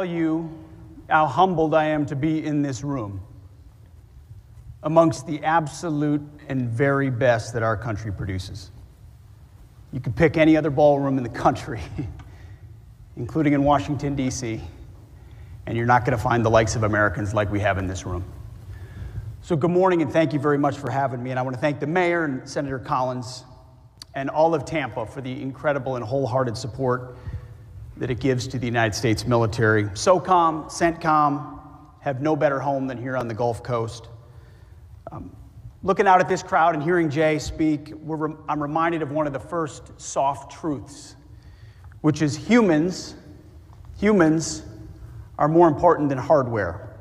Tell you how humbled I am to be in this room amongst the absolute and very best that our country produces. You could pick any other ballroom in the country, including in Washington, D.C., and you're not going to find the likes of Americans like we have in this room. So good morning, and thank you very much for having me. And I want to thank the mayor and Senator Collins and all of Tampa for the incredible and wholehearted support that it gives to the United States military. SOCOM, CENTCOM have no better home than here on the Gulf Coast. Looking out at this crowd and hearing Jay speak, I'm reminded of one of the first soft truths, which is humans are more important than hardware.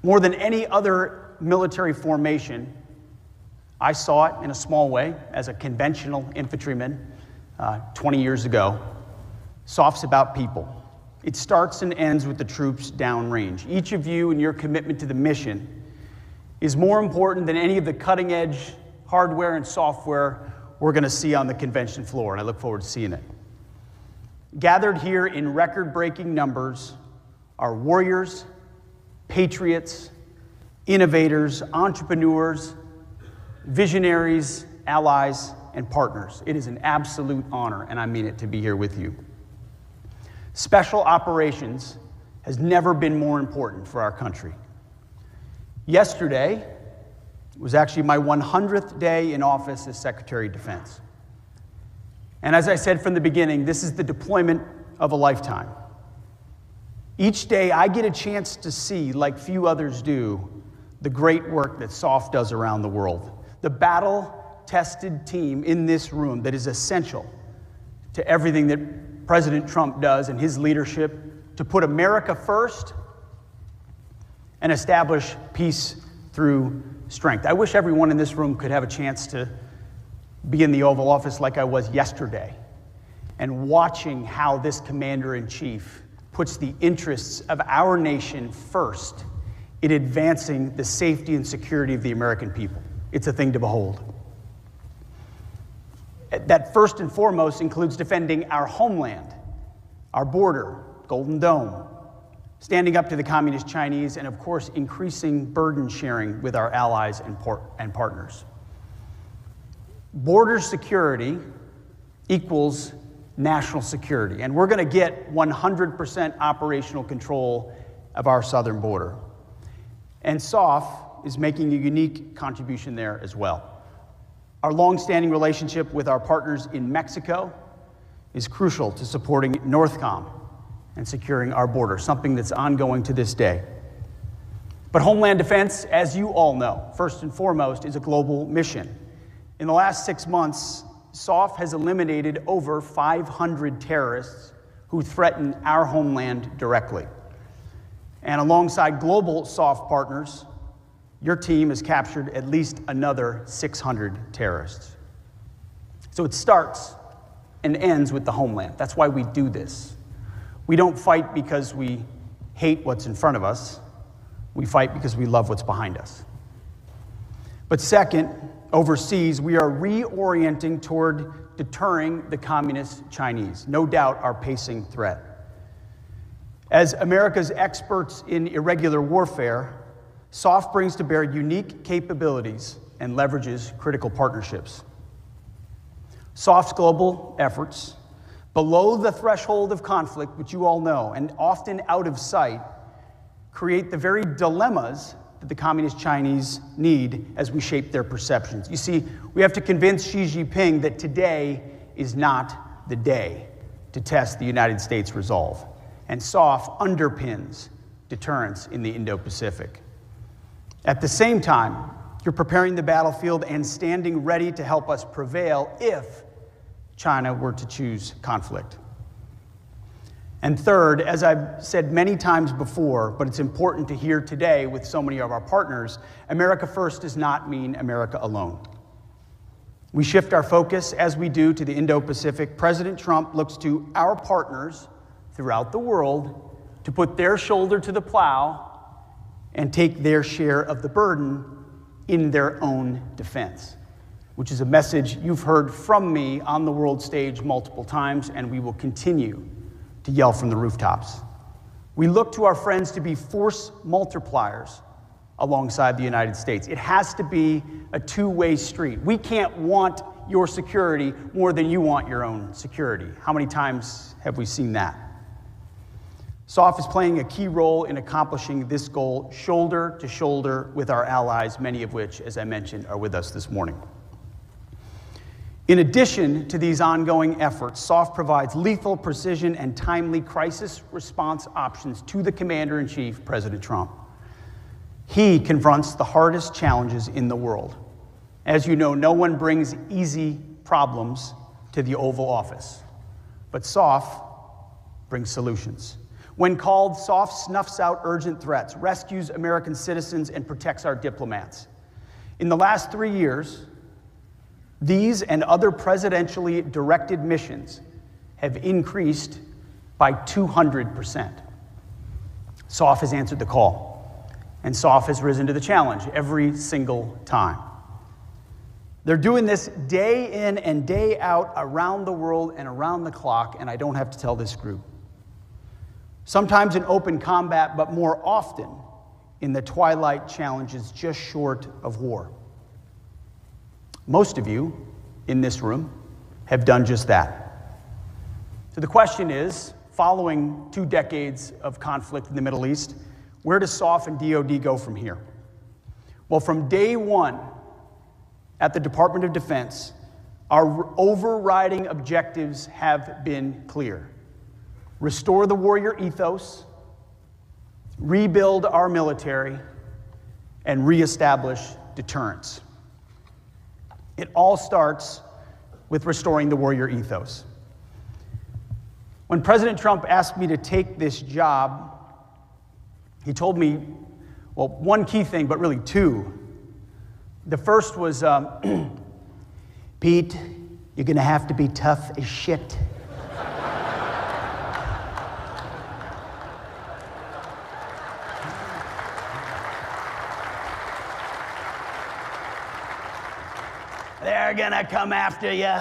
More than any other military formation, I saw it in a small way as a conventional infantryman 20 years ago. SOF's about people. It starts and ends with the troops downrange. Each of you and your commitment to the mission is more important than any of the cutting-edge hardware and software we're going to see on the convention floor, and I look forward to seeing it. Gathered here in record-breaking numbers are warriors, patriots, innovators, entrepreneurs, visionaries, allies, and partners. It is an absolute honor, and I mean it, to be here with you. Special operations has never been more important for our country. Yesterday was actually my 100th day in office as Secretary of Defense. And as I said from the beginning, this is the deployment of a lifetime. Each day I get a chance to see, like few others do, the great work that SOF does around the world. The battle-tested team in this room that is essential to everything that President Trump does and his leadership to put America first and establish peace through strength. I wish everyone in this room could have a chance to be in the Oval Office like I was yesterday and watching how this commander-in-chief puts the interests of our nation first in advancing the safety and security of the American people. It's a thing to behold. That first and foremost includes defending our homeland, our border, Golden Dome, standing up to the communist Chinese, and of course, increasing burden sharing with our allies and partners. Border security equals national security, and we're going to get 100% operational control of our southern border. And SOF is making a unique contribution there as well. Our long-standing relationship with our partners in Mexico is crucial to supporting NORTHCOM and securing our border, something that's ongoing to this day. But Homeland Defense, as you all know, first and foremost, is a global mission. In the last 6 months, SOF has eliminated over 500 terrorists who threaten our homeland directly. And alongside global SOF partners, your team has captured at least another 600 terrorists. So it starts and ends with the homeland. That's why we do this. We don't fight because we hate what's in front of us. We fight because we love what's behind us. But second, overseas, we are reorienting toward deterring the communist Chinese, no doubt our pacing threat. As America's experts in irregular warfare, SOF brings to bear unique capabilities and leverages critical partnerships. SOF's global efforts, below the threshold of conflict, which you all know, and often out of sight, create the very dilemmas that the communist Chinese need as we shape their perceptions. You see, we have to convince Xi Jinping that today is not the day to test the United States' resolve. And SOF underpins deterrence in the Indo-Pacific. At the same time, you're preparing the battlefield and standing ready to help us prevail if China were to choose conflict. And third, as I've said many times before, but it's important to hear today with so many of our partners, America first does not mean America alone. We shift our focus, as we do, to the Indo-Pacific. President Trump looks to our partners throughout the world to put their shoulder to the plow and take their share of the burden in their own defense, which is a message you've heard from me on the world stage multiple times, and we will continue to yell from the rooftops. We look to our friends to be force multipliers alongside the United States. It has to be a two-way street. We can't want your security more than you want your own security. How many times have we seen that? SOF is playing a key role in accomplishing this goal shoulder to shoulder with our allies, many of which, as I mentioned, are with us this morning. In addition to these ongoing efforts, SOF provides lethal precision and timely crisis response options to the Commander-in-Chief, President Trump. He confronts the hardest challenges in the world. As you know, no one brings easy problems to the Oval Office, but SOF brings solutions. When called, SOF snuffs out urgent threats, rescues American citizens, and protects our diplomats. In the last 3 years, these and other presidentially directed missions have increased by 200%. SOF has answered the call, and SOF has risen to the challenge every single time. They're doing this day in and day out around the world and around the clock, and I don't have to tell this group. Sometimes in open combat, but more often in the twilight challenges just short of war. Most of you in this room have done just that. So the question is, following 2 decades of conflict in the Middle East, where does SOF and DoD go from here? Well, from day one at the Department of Defense, our overriding objectives have been clear. Restore the warrior ethos, rebuild our military, and reestablish deterrence. It all starts with restoring the warrior ethos. When President Trump asked me to take this job, he told me, well, one key thing, but really 2. The first was, Pete, you're gonna have to be tough as shit. They're gonna come after you.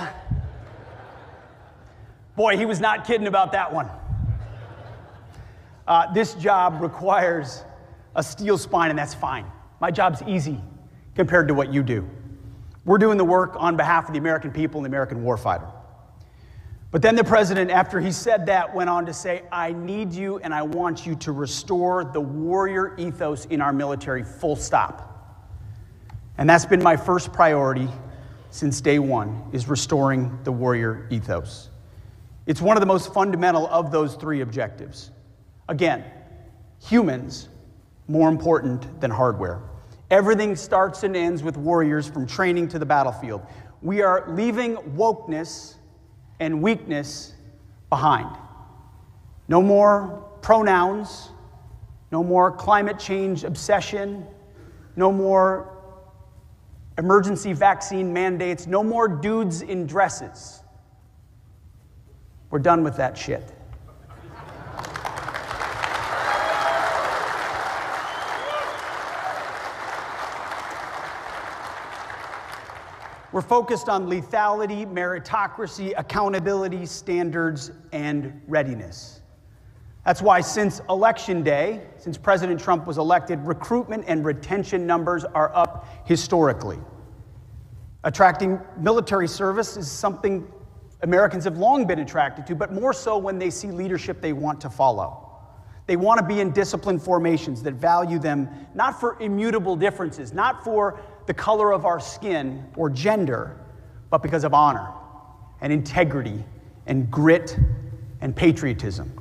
Boy, he was not kidding about that one. This job requires a steel spine, and that's fine. My job's easy compared to what you do. We're doing the work on behalf of the American people and the American warfighter. But then the president, after he said that, went on to say, I need you and I want you to restore the warrior ethos in our military, full stop. And that's been my first priority since day one, is restoring the warrior ethos. It's one of the most fundamental of those 3 objectives. Again, humans more important than hardware. Everything starts and ends with warriors from training to the battlefield. We are leaving wokeness and weakness behind. No more pronouns, no more climate change obsession, no more emergency vaccine mandates, no more dudes in dresses. We're done with that shit. We're focused on lethality, meritocracy, accountability, standards, and readiness. That's why since Election Day, since President Trump was elected, recruitment and retention numbers are up historically. Attracting military service is something Americans have long been attracted to, but more so when they see leadership they want to follow. They want to be in disciplined formations that value them not for immutable differences, not for the color of our skin or gender, but because of honor and integrity and grit and patriotism.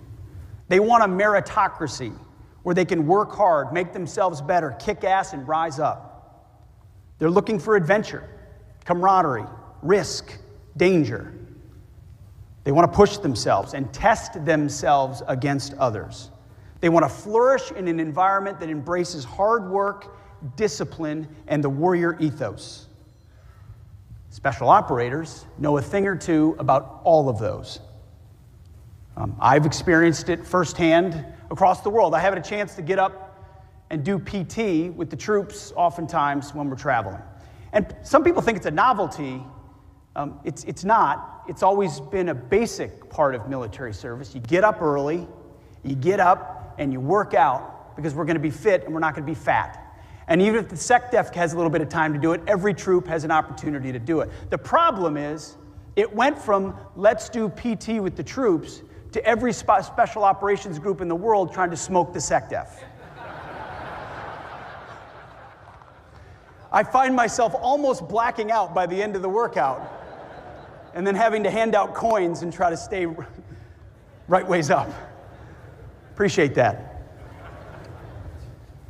They want a meritocracy where they can work hard, make themselves better, kick ass, and rise up. They're looking for adventure, camaraderie, risk, danger. They want to push themselves and test themselves against others. They want to flourish in an environment that embraces hard work, discipline, and the warrior ethos. Special operators know a thing or two about all of those. I've experienced it firsthand across the world. I have had a chance to get up and do PT with the troops oftentimes when we're traveling. And some people think it's a novelty. It's not. it's always been a basic part of military service. You get up early, you get up, and you work out because we're going to be fit and we're not going to be fat. And even if the SecDef has a little bit of time to do it, every troop has an opportunity to do it. The problem is, it went from let's do PT with the troops to every special operations group in the world trying to smoke the SecDef. I find myself almost blacking out by the end of the workout and then having to hand out coins and try to stay right ways up. Appreciate that.